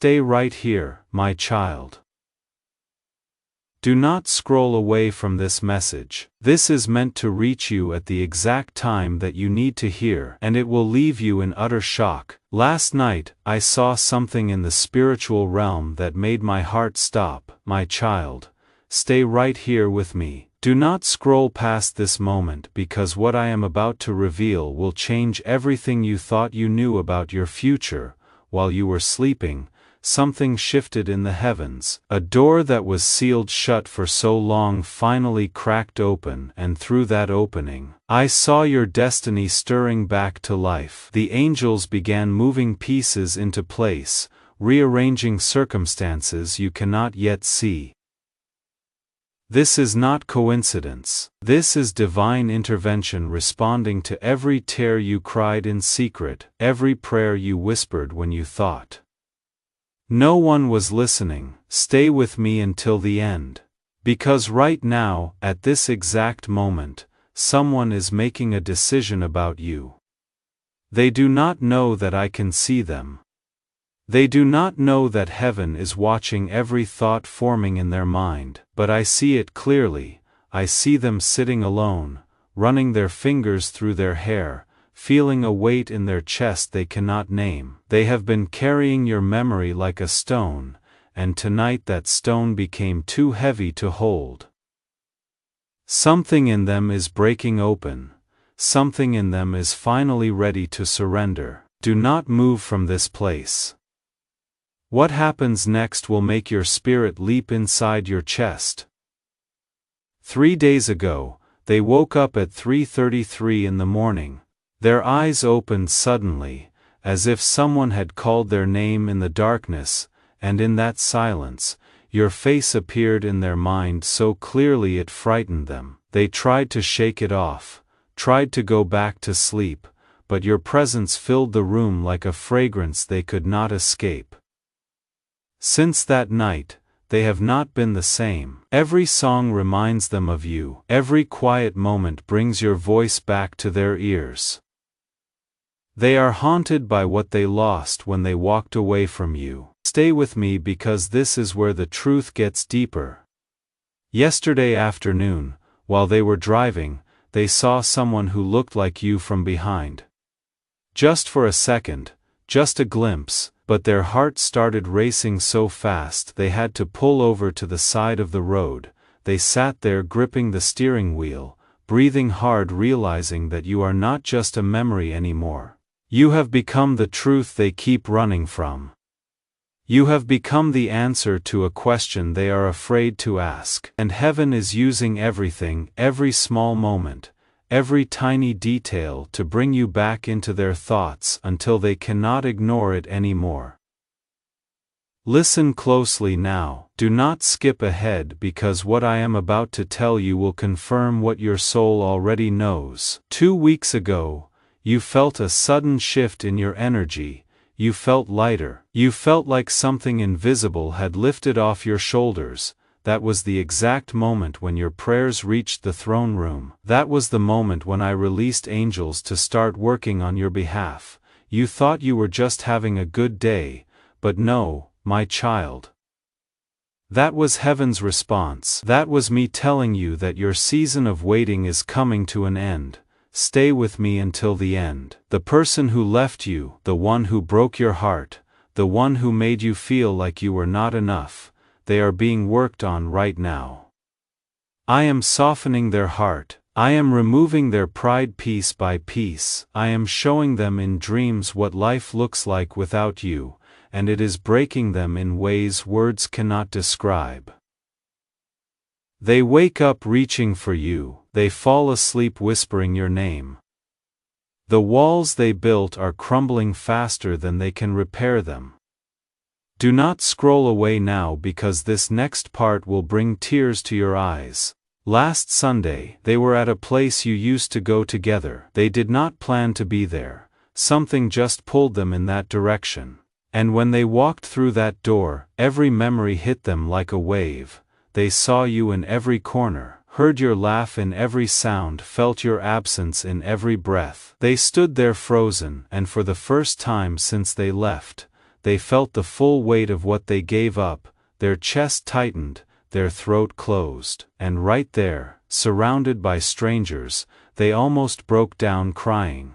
Stay right here, my child. Do not scroll away from this message. This is meant to reach you at the exact time that you need to hear, and it will leave you in utter shock. Last night, I saw something in the spiritual realm that made my heart stop. My child, stay right here with me. Do not scroll past this moment, because what I am about to reveal will change everything you thought you knew about your future. While you were sleeping, something shifted in the heavens. A door that was sealed shut for so long finally cracked open, and through that opening, I saw your destiny stirring back to life. The angels began moving pieces into place, rearranging circumstances you cannot yet see. This is not coincidence. This is divine intervention responding to every tear you cried in secret, every prayer you whispered when you thought no one was listening. Stay with me until the end. Because right now, at this exact moment, someone is making a decision about you. They do not know that I can see them. They do not know that heaven is watching every thought forming in their mind, but I see it clearly. I see them sitting alone, running their fingers through their hair, feeling a weight in their chest they cannot name. They have been carrying your memory like a stone, and tonight that stone became too heavy to hold. Something in them is breaking open. Something in them is finally ready to surrender. Do not move from this place. What happens next will make your spirit leap inside your chest. 3 days ago, they woke up at 3:33 in the morning. Their eyes opened suddenly, as if someone had called their name in the darkness, and in that silence, your face appeared in their mind so clearly it frightened them. They tried to shake it off, tried to go back to sleep, but your presence filled the room like a fragrance they could not escape. Since that night, they have not been the same. Every song reminds them of you. Every quiet moment brings your voice back to their ears. They are haunted by what they lost when they walked away from you. Stay with me, because this is where the truth gets deeper. Yesterday afternoon, while they were driving, they saw someone who looked like you from behind. Just for a second, just a glimpse, but their hearts started racing so fast they had to pull over to the side of the road. They sat there gripping the steering wheel, breathing hard, realizing that you are not just a memory anymore. You have become the truth they keep running from. You have become the answer to a question they are afraid to ask. And heaven is using everything, every small moment, every tiny detail to bring you back into their thoughts until they cannot ignore it anymore. Listen closely now. Do not skip ahead, because what I am about to tell you will confirm what your soul already knows. 2 weeks ago, you felt a sudden shift in your energy. You felt lighter. You felt like something invisible had lifted off your shoulders. That was the exact moment when your prayers reached the throne room. That was the moment when I released angels to start working on your behalf. You thought you were just having a good day, but no, my child. That was heaven's response. That was me telling you that your season of waiting is coming to an end. Stay with me until the end. The person who left you, the one who broke your heart, the one who made you feel like you were not enough, they are being worked on right now. I am softening their heart. I am removing their pride piece by piece. I am showing them in dreams what life looks like without you, and it is breaking them in ways words cannot describe. They wake up reaching for you. They fall asleep whispering your name. The walls they built are crumbling faster than they can repair them. Do not scroll away now, because this next part will bring tears to your eyes. Last Sunday, they were at a place you used to go together. They did not plan to be there. Something just pulled them in that direction. And when they walked through that door, every memory hit them like a wave. They saw you in every corner, heard your laugh in every sound, felt your absence in every breath. They stood there frozen, and for the first time since they left, they felt the full weight of what they gave up, their chest tightened, their throat closed, and right there, surrounded by strangers, they almost broke down crying.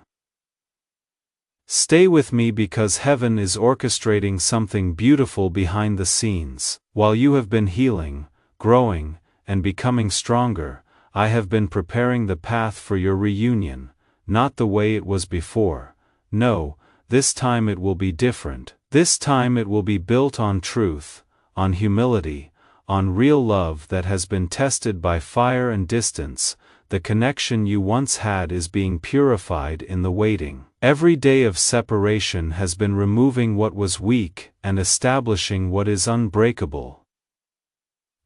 Stay with me because heaven is orchestrating something beautiful behind the scenes. While you have been healing, growing, and becoming stronger, I have been preparing the path for your reunion, not the way it was before. No, this time it will be different. This time it will be built on truth, on humility, on real love that has been tested by fire and distance. The connection you once had is being purified in the waiting. Every day of separation has been removing what was weak and establishing what is unbreakable.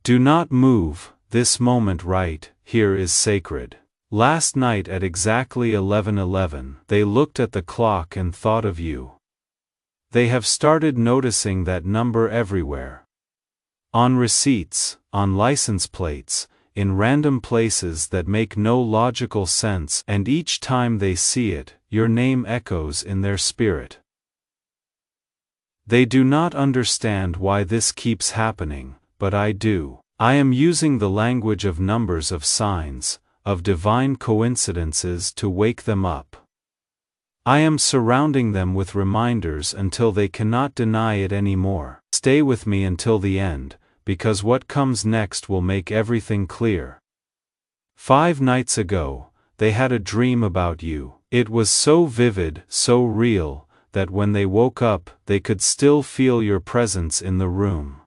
Do not move, this moment right here is sacred. Last night at exactly 11:11, they looked at the clock and thought of you. They have started noticing that number everywhere. On receipts, on license plates, in random places that make no logical sense, and each time they see it, your name echoes in their spirit. They do not understand why this keeps happening, but I do. I am using the language of numbers, of signs, of divine coincidences to wake them up. I am surrounding them with reminders until they cannot deny it anymore. Stay with me until the end, because what comes next will make everything clear. 5 nights ago, they had a dream about you. It was so vivid, so real, that when they woke up, they could still feel your presence in the room.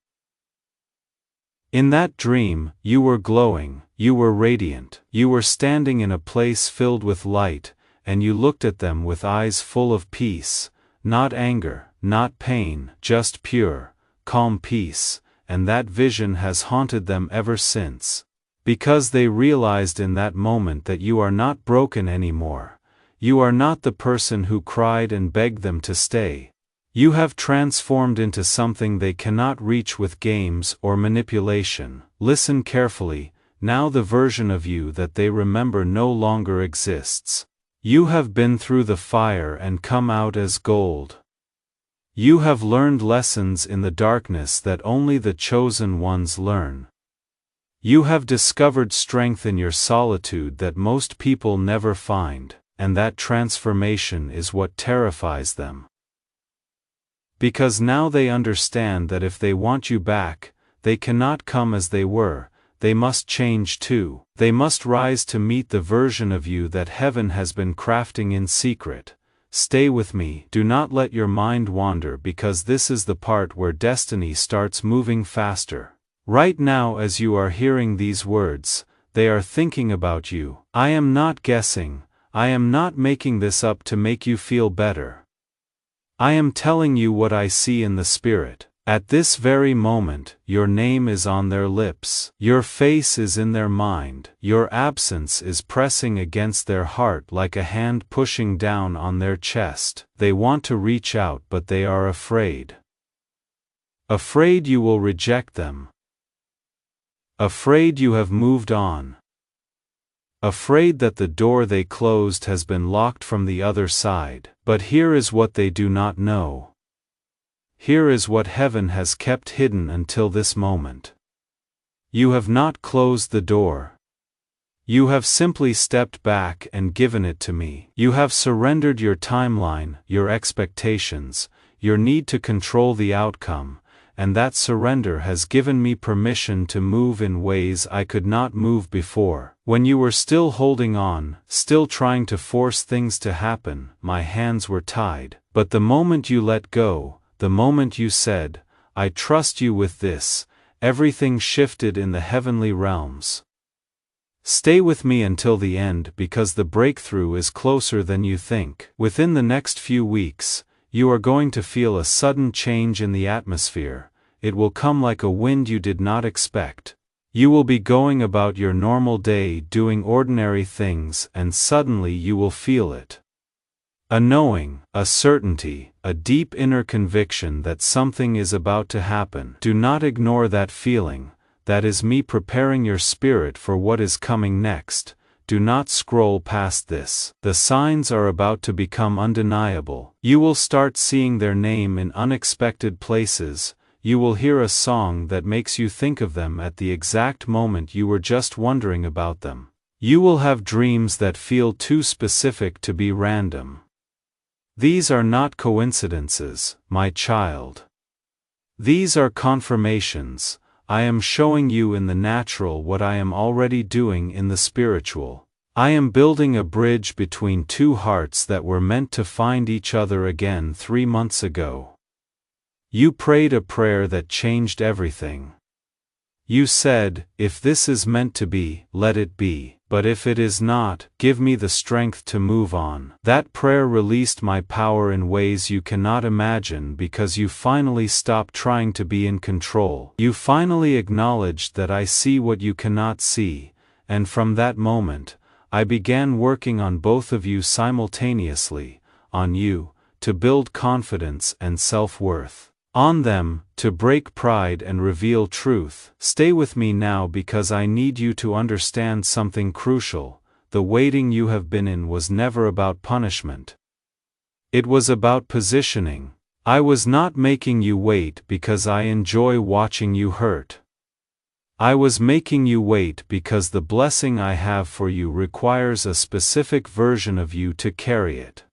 In that dream, you were glowing, you were radiant, you were standing in a place filled with light, and you looked at them with eyes full of peace, not anger, not pain, just pure, calm peace, and that vision has haunted them ever since. Because they realized in that moment that you are not broken anymore. You are not the person who cried and begged them to stay. You have transformed into something they cannot reach with games or manipulation. Listen carefully, now the version of you that they remember no longer exists. You have been through the fire and come out as gold. You have learned lessons in the darkness that only the chosen ones learn. You have discovered strength in your solitude that most people never find, and that transformation is what terrifies them. Because now they understand that if they want you back, they cannot come as they were, they must change too. They must rise to meet the version of you that heaven has been crafting in secret. Stay with me, do not let your mind wander, because this is the part where destiny starts moving faster. Right now, as you are hearing these words, they are thinking about you. I am not guessing, I am not making this up to make you feel better. I am telling you what I see in the spirit. At this very moment, your name is on their lips. Your face is in their mind. Your absence is pressing against their heart like a hand pushing down on their chest. They want to reach out, but they are afraid. Afraid you will reject them. Afraid you have moved on. Afraid that the door they closed has been locked from the other side. But here is what they do not know. Here is what heaven has kept hidden until this moment. You have not closed the door. You have simply stepped back and given it to me. You have surrendered your timeline, your expectations, your need to control the outcome, and that surrender has given me permission to move in ways I could not move before. When you were still holding on, still trying to force things to happen, my hands were tied. But the moment you let go, the moment you said, I trust you with this, everything shifted in the heavenly realms. Stay with me until the end, because the breakthrough is closer than you think. Within the next few weeks, you are going to feel a sudden change in the atmosphere. It will come like a wind you did not expect. You will be going about your normal day doing ordinary things, and suddenly you will feel it. A knowing, a certainty, a deep inner conviction that something is about to happen. Do not ignore that feeling. That is me preparing your spirit for what is coming next. do not scroll past this. The signs are about to become undeniable. You will start seeing their name in unexpected places. You will hear a song that makes you think of them at the exact moment you were just wondering about them. You will have dreams that feel too specific to be random. These are not coincidences, my child. These are confirmations. I am showing you in the natural what I am already doing in the spiritual. I am building a bridge between two hearts that were meant to find each other again 3 months ago. You prayed a prayer that changed everything. You said, if this is meant to be, let it be, but if it is not, give me the strength to move on. That prayer released my power in ways you cannot imagine because you finally stopped trying to be in control. You finally acknowledged that I see what you cannot see, and from that moment, I began working on both of you simultaneously, on you, to build confidence and self-worth. On them, to break pride and reveal truth. Stay with me now because I need you to understand something crucial. The waiting you have been in was never about punishment. It was about positioning. I was not making you wait because I enjoy watching you hurt. I was making you wait because the blessing I have for you requires a specific version of you to carry it.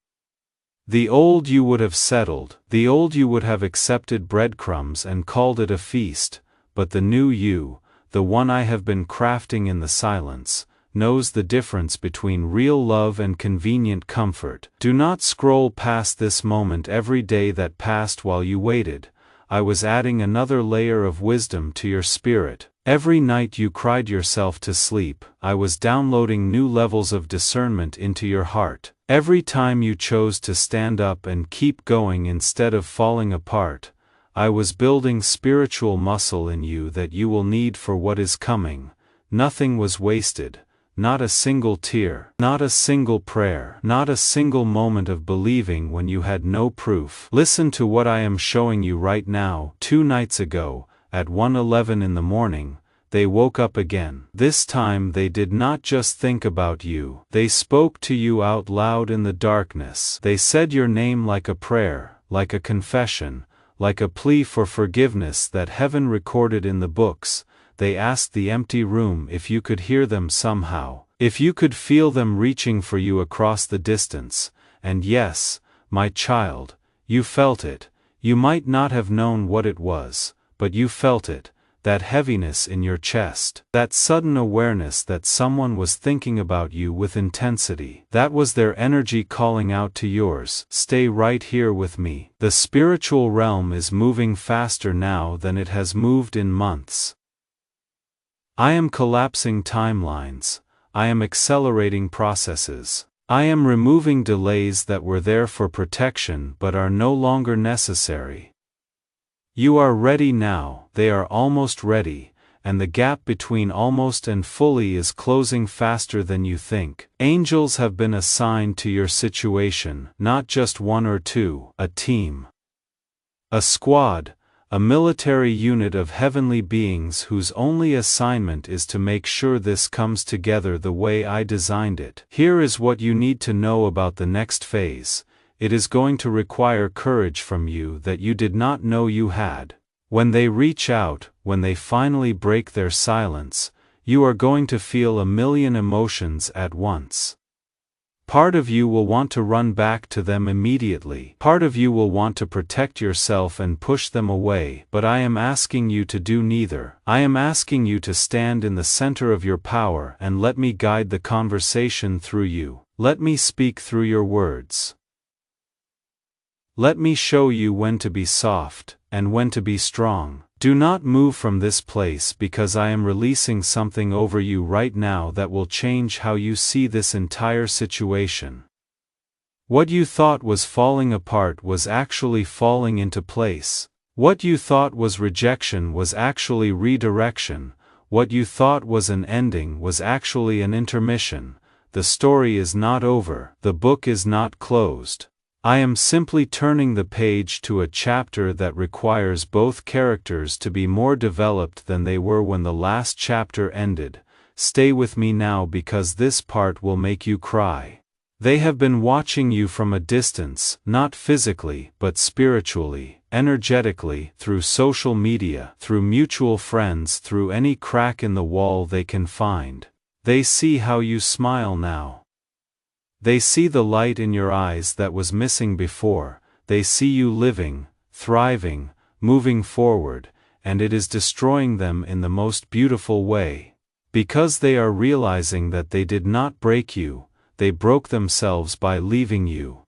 The old you would have settled, the old you would have accepted breadcrumbs and called it a feast, but the new you, the one I have been crafting in the silence, knows the difference between real love and convenient comfort. Do not scroll past this moment every day that passed while you waited. I was adding another layer of wisdom to your spirit. Every night you cried yourself to sleep, I was downloading new levels of discernment into your heart. Every time you chose to stand up and keep going instead of falling apart, I was building spiritual muscle in you that you will need for what is coming. Nothing was wasted, not a single tear, not a single prayer, not a single moment of believing when you had no proof. Listen to what I am showing you right now. 2 nights ago, at 1:11 in the morning, they woke up again. This time they did not just think about you. They spoke to you out loud in the darkness. They said your name like a prayer, like a confession, like a plea for forgiveness that heaven recorded in the books. They asked the empty room if you could hear them somehow, if you could feel them reaching for you across the distance. And yes, my child, you felt it. You might not have known what it was, but you felt it. That heaviness in your chest, that sudden awareness that someone was thinking about you with intensity. That was their energy calling out to yours. Stay right here with me. The spiritual realm is moving faster now than it has moved in months. I am collapsing timelines. I am accelerating processes. I am removing delays that were there for protection but are no longer necessary. You are ready now, they are almost ready, and the gap between almost and fully is closing faster than you think. Angels have been assigned to your situation, not just 1 or 2, a team. A squad, a military unit of heavenly beings whose only assignment is to make sure this comes together the way I designed it. Here is what you need to know about the next phase. It is going to require courage from you that you did not know you had. When they reach out, when they finally break their silence, you are going to feel a million emotions at once. Part of you will want to run back to them immediately. Part of you will want to protect yourself and push them away. But I am asking you to do neither. I am asking you to stand in the center of your power and let me guide the conversation through you. Let me speak through your words. Let me show you when to be soft, and when to be strong. Do not move from this place because I am releasing something over you right now that will change how you see this entire situation. What you thought was falling apart was actually falling into place. What you thought was rejection was actually redirection. What you thought was an ending was actually an intermission. The story is not over. The book is not closed. I am simply turning the page to a chapter that requires both characters to be more developed than they were when the last chapter ended. stay with me now because this part will make you cry. They have been watching you from a distance, not physically, but spiritually, energetically, through social media, through mutual friends, through any crack in the wall they can find. They see how you smile now. They see the light in your eyes that was missing before. They see you living, thriving, moving forward, and it is destroying them in the most beautiful way. Because they are realizing that they did not break you, they broke themselves by leaving you.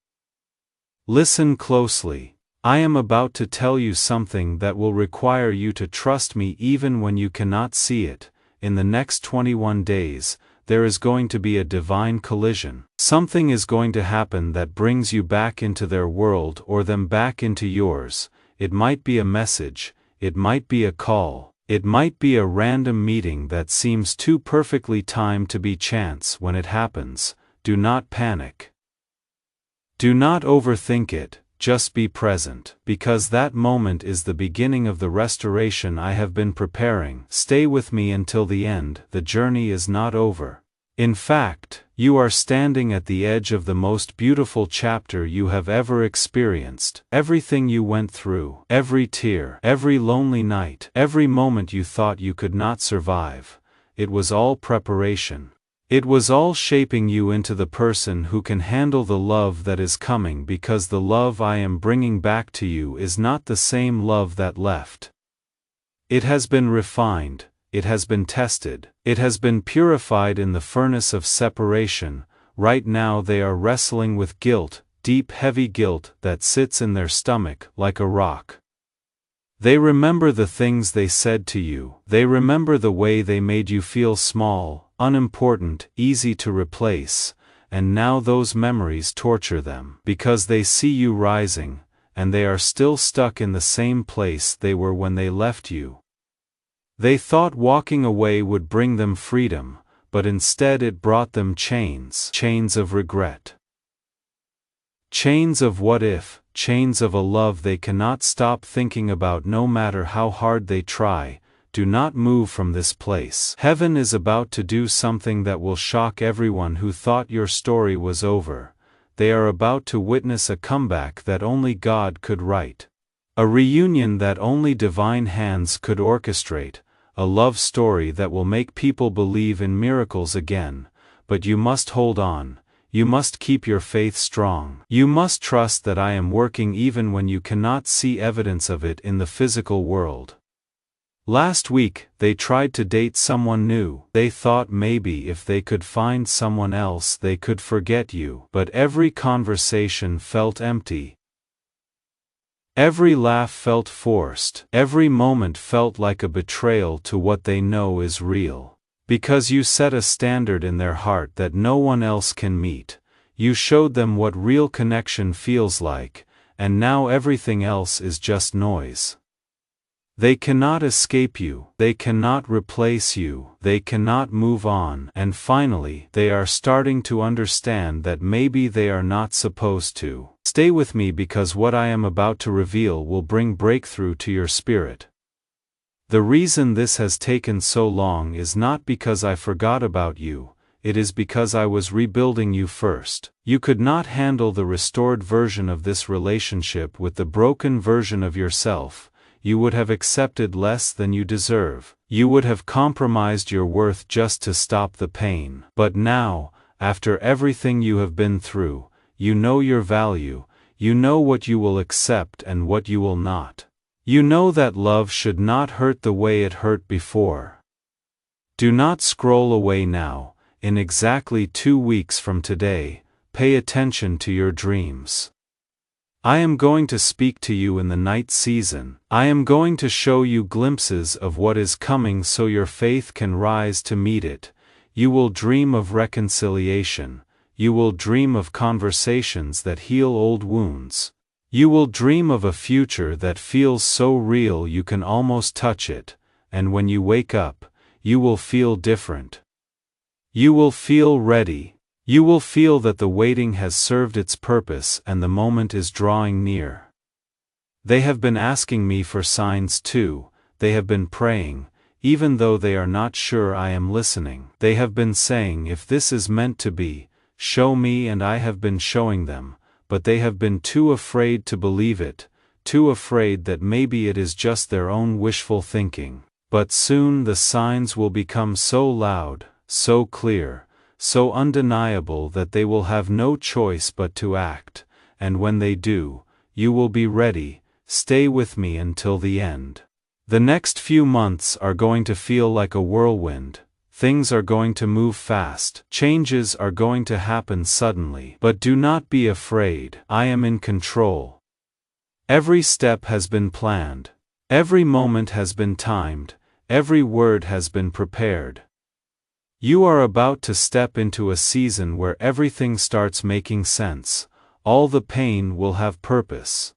Listen closely. I am about to tell you something that will require you to trust me even when you cannot see it. In the next 21 days, there is going to be a divine collision. Something is going to happen that brings you back into their world or them back into yours. It might be a message, it might be a call, it might be a random meeting that seems too perfectly timed to be chance. When it happens, do not panic. Do not overthink it, just be present, because that moment is the beginning of the restoration I have been preparing. Stay with me until the end. The journey is not over. In fact, you are standing at the edge of the most beautiful chapter you have ever experienced. Everything you went through, every tear, every lonely night, every moment you thought you could not survive, it was all preparation. It was all shaping you into the person who can handle the love that is coming, because the love I am bringing back to you is not the same love that left. It has been refined, it has been tested, it has been purified in the furnace of separation. Right now they are wrestling with guilt, deep heavy guilt that sits in their stomach like a rock. They remember the things they said to you. They remember the way they made you feel small, unimportant, easy to replace, and now those memories torture them because they see you rising, and they are still stuck in the same place they were when they left you. They thought walking away would bring them freedom, but instead it brought them chains, chains of regret. Chains of what if, chains of a love they cannot stop thinking about no matter how hard they try. Do not move from this place. Heaven is about to do something that will shock everyone who thought your story was over. They are about to witness a comeback that only God could write. A reunion that only divine hands could orchestrate. A love story that will make people believe in miracles again. But you must hold on. You must keep your faith strong. You must trust that I am working even when you cannot see evidence of it in the physical world. Last week, they tried to date someone new. They thought maybe if they could find someone else they could forget you. But every conversation felt empty. Every laugh felt forced. Every moment felt like a betrayal to what they know is real. Because you set a standard in their heart that no one else can meet. You showed them what real connection feels like, and now everything else is just noise. They cannot escape you, they cannot replace you, they cannot move on, and finally, they are starting to understand that maybe they are not supposed to. Stay with me because what I am about to reveal will bring breakthrough to your spirit. The reason this has taken so long is not because I forgot about you, it is because I was rebuilding you first. You could not handle the restored version of this relationship with the broken version of yourself. You would have accepted less than you deserve. You would have compromised your worth just to stop the pain. But now, after everything you have been through, you know your value, you know what you will accept and what you will not. You know that love should not hurt the way it hurt before. Do not scroll away now. In exactly 2 weeks from today, pay attention to your dreams. I am going to speak to you in the night season. I am going to show you glimpses of what is coming so your faith can rise to meet it. You will dream of reconciliation. You will dream of conversations that heal old wounds. You will dream of a future that feels so real you can almost touch it, and when you wake up, you will feel different. You will feel ready. You will feel that the waiting has served its purpose and the moment is drawing near. They have been asking me for signs too, they have been praying, even though they are not sure I am listening. They have been saying, if this is meant to be, show me, and I have been showing them, but they have been too afraid to believe it, too afraid that maybe it is just their own wishful thinking. But soon the signs will become so loud, so clear, so undeniable that they will have no choice but to act, and when they do, you will be ready. Stay with me until the end. The next few months are going to feel like a whirlwind. Things are going to move fast. Changes are going to happen suddenly. But do not be afraid. I am in control. Every step has been planned. Every moment has been timed. Every word has been prepared. You are about to step into a season where everything starts making sense. All the pain will have purpose.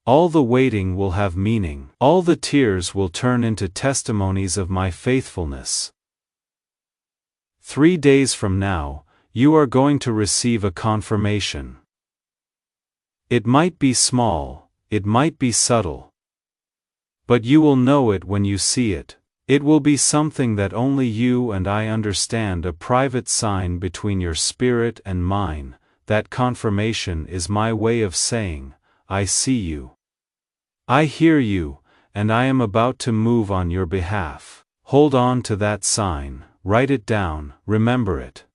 All the waiting will have meaning. All the tears will turn into testimonies of my faithfulness. 3 days from now, you are going to receive a confirmation. It might be small, it might be subtle. But you will know it when you see it. It will be something that only you and I understand, a private sign between your spirit and mine. That confirmation is my way of saying, I see you. I hear you, and I am about to move on your behalf. Hold on to that sign, write it down, remember it.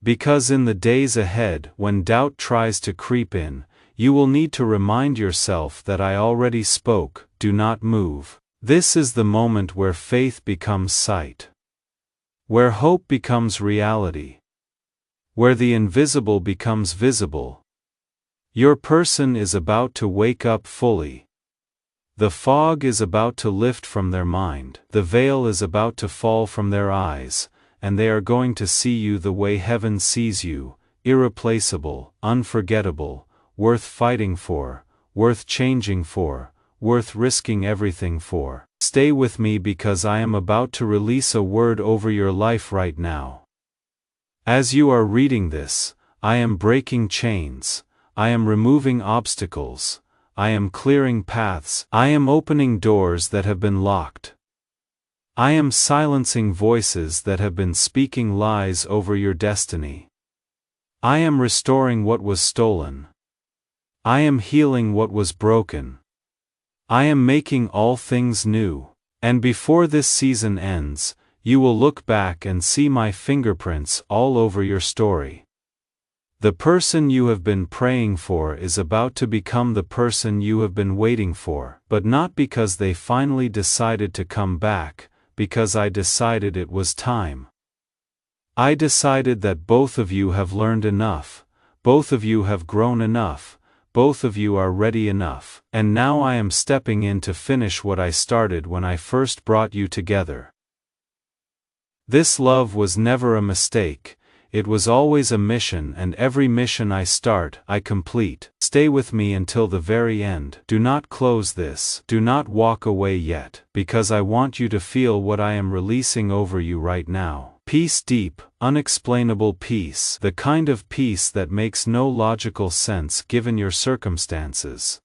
Because in the days ahead, when doubt tries to creep in, you will need to remind yourself that I already spoke. Do not move. This is the moment where faith becomes sight. Where hope becomes reality. Where the invisible becomes visible. Your person is about to wake up fully. The fog is about to lift from their mind. The veil is about to fall from their eyes, and they are going to see you the way heaven sees you, irreplaceable, unforgettable, worth fighting for, worth changing for, worth risking everything for. Stay with me because I am about to release a word over your life right now. As you are reading this, I am breaking chains, I am removing obstacles, I am clearing paths, I am opening doors that have been locked. I am silencing voices that have been speaking lies over your destiny. I am restoring what was stolen. I am healing what was broken. I am making all things new. And before this season ends, you will look back and see my fingerprints all over your story. The person you have been praying for is about to become the person you have been waiting for, but not because they finally decided to come back, because I decided it was time. I decided that both of you have learned enough, both of you have grown enough, both of you are ready enough, and now I am stepping in to finish what I started when I first brought you together. This love was never a mistake, it was always a mission, and every mission I start, I complete. Stay with me until the very end. Do not close this. Do not walk away yet, because I want you to feel what I am releasing over you right now. Peace, deep, unexplainable peace, the kind of peace that makes no logical sense given your circumstances.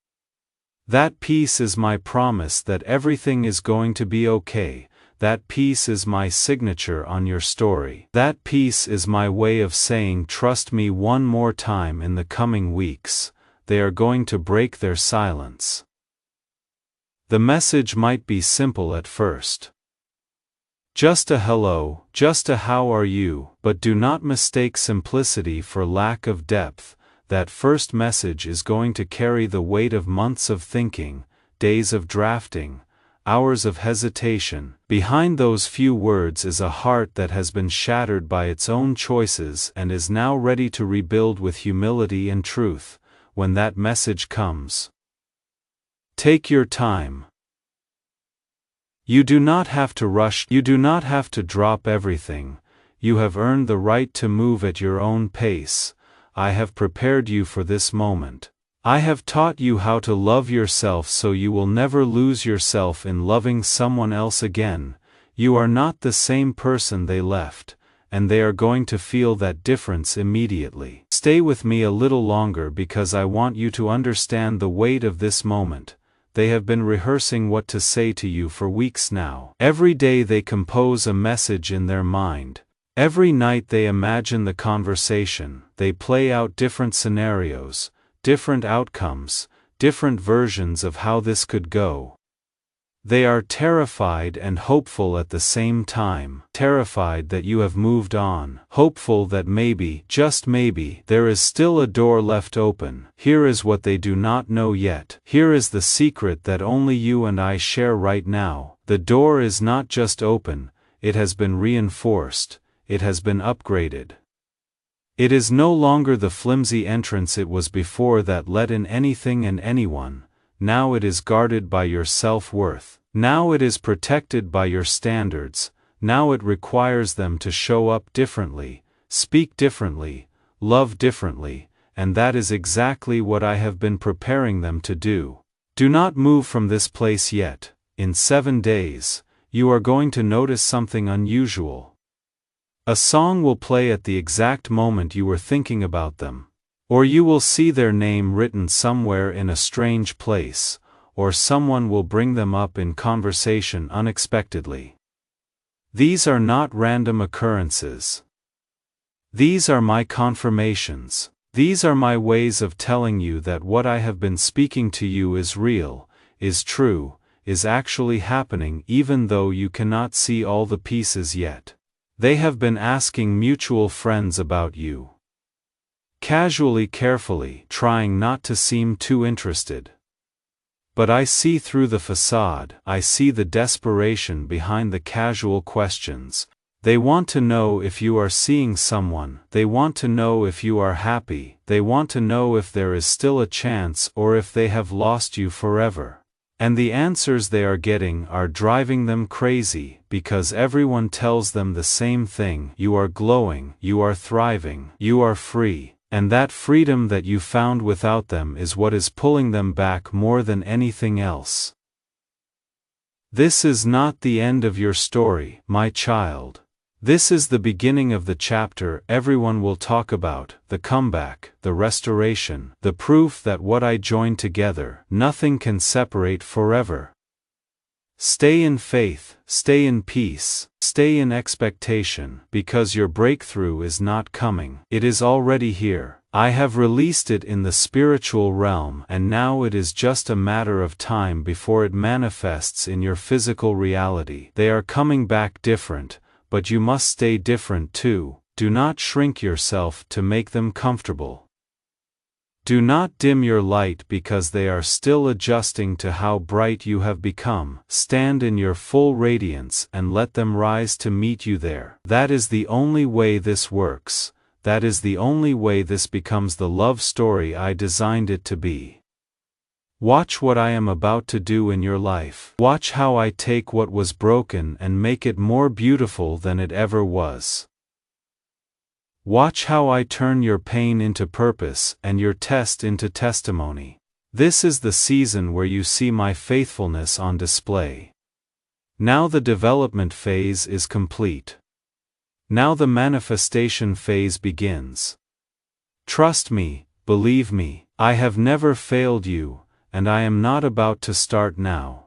That peace is my promise that everything is going to be okay. That peace is my signature on your story. That peace is my way of saying trust me one more time. In the coming weeks, they are going to break their silence. The message might be simple at first. Just a hello, just a how are you, but do not mistake simplicity for lack of depth. That first message is going to carry the weight of months of thinking, days of drafting, hours of hesitation. Behind those few words is a heart that has been shattered by its own choices and is now ready to rebuild with humility and truth. When that message comes, take your time. You do not have to rush, you do not have to drop everything. You have earned the right to move at your own pace. I have prepared you for this moment. I have taught you how to love yourself so you will never lose yourself in loving someone else again. You are not the same person they left, and they are going to feel that difference immediately. Stay with me a little longer because I want you to understand the weight of this moment. they have been rehearsing what to say to you for weeks now. Every day they compose a message in their mind. Every night they imagine the conversation, they play out different scenarios, different outcomes, different versions of how this could go. They are terrified and hopeful at the same time, terrified that you have moved on, hopeful that maybe, just maybe, there is still a door left open. Here is what they do not know yet. Here is the secret that only you and I share right now. The door is not just open, it has been reinforced, it has been upgraded. It is no longer the flimsy entrance it was before that let in anything and anyone. Now it is guarded by your self-worth. Now it is protected by your standards. Now it requires them to show up differently, speak differently, love differently, and that is exactly what I have been preparing them to do. Do not move from this place yet. In 7 days, you are going to notice something unusual. A song will play at the exact moment you were thinking about them. Or you will see their name written somewhere in a strange place, or someone will bring them up in conversation unexpectedly. These are not random occurrences. These are my confirmations. These are my ways of telling you that what I have been speaking to you is real, is true, is actually happening even though you cannot see all the pieces yet. They have been asking mutual friends about you. Casually, carefully, trying not to seem too interested. But I see through the facade, I see the desperation behind the casual questions. They want to know if you are seeing someone, they want to know if you are happy, they want to know if there is still a chance or if they have lost you forever. And the answers they are getting are driving them crazy, because everyone tells them the same thing: you are glowing, you are thriving, you are free. And that freedom that you found without them is what is pulling them back more than anything else. This is not the end of your story, my child. This is the beginning of the chapter everyone will talk about, the comeback, the restoration, the proof that what I joined together, nothing can separate forever. Stay in faith, stay in peace, stay in expectation, because your breakthrough is not coming. It is already here. I have released it in the spiritual realm, and now it is just a matter of time before it manifests in your physical reality. They are coming back different, but you must stay different too. Do not shrink yourself to make them comfortable. Do not dim your light because they are still adjusting to how bright you have become. Stand in your full radiance and let them rise to meet you there. That is the only way this works. That is the only way this becomes the love story I designed it to be. Watch what I am about to do in your life. Watch how I take what was broken and make it more beautiful than it ever was. Watch how I turn your pain into purpose and your test into testimony. This is the season where you see my faithfulness on display. Now the development phase is complete. Now the manifestation phase begins. Trust me, believe me, I have never failed you, and I am not about to start now.